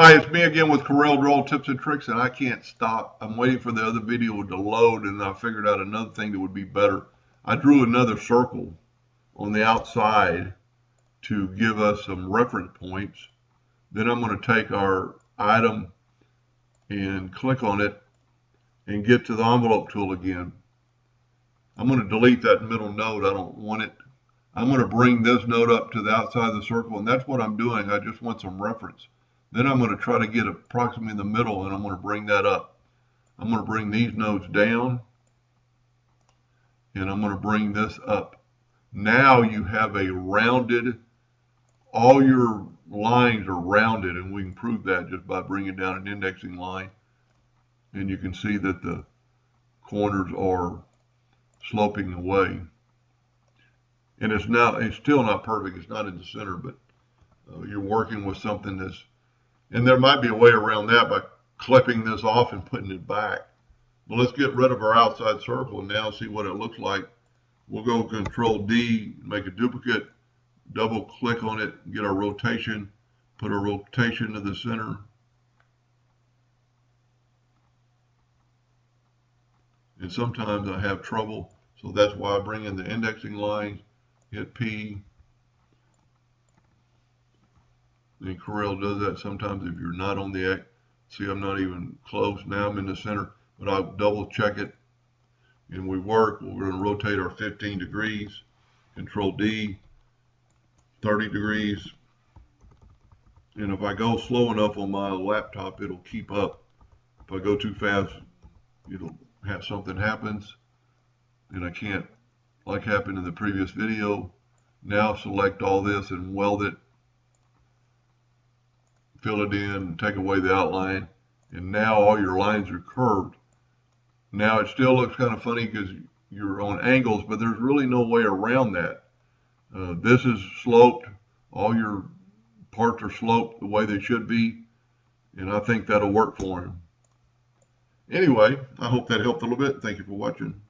Hi, it's me again with Corel Draw Tips and Tricks, and I can't stop. I'm waiting for the other video to load, and I figured out another thing that would be better. I drew another circle on the outside to give us some reference points. Then I'm going to take our item and click on it and get to the envelope tool again. I'm going to delete that middle node. I don't want it. I'm going to bring this node up to the outside of the circle, and that's what I'm doing. I just want some reference. Then I'm going to try to get approximately in the middle, and I'm going to bring that up. I'm going to bring these nodes down, and I'm going to bring this up. Now you have a rounded, all your lines are rounded, and we can prove that just by bringing down an indexing line. And you can see that the corners are sloping away. And it's still not perfect. It's not in the center, but you're working with something that's, and there might be a way around that by clipping this off and putting it back. But let's get rid of our outside circle and now see what it looks like. We'll go Control D, make a duplicate, double click on it, get our rotation, put our rotation to the center. And sometimes I have trouble, so that's why I bring in the indexing lines, hit P. And Corel does that sometimes if you're not on the X. See, I'm not even close. Now I'm in the center, but I'll double check it. And we work. We're going to rotate our 15 degrees. Control D, 30 degrees. And if I go slow enough on my laptop, it'll keep up. If I go too fast, it'll have something happens. And I can't, like happened in the previous video. Now select all this and weld it. Fill it in and take away the outline, and now all your lines are curved. Now it still looks kind of funny because you're on angles, but there's really no way around that. This is sloped. All your parts are sloped the way they should be, and I think that'll work for him. Anyway, I hope that helped a little bit. Thank you for watching.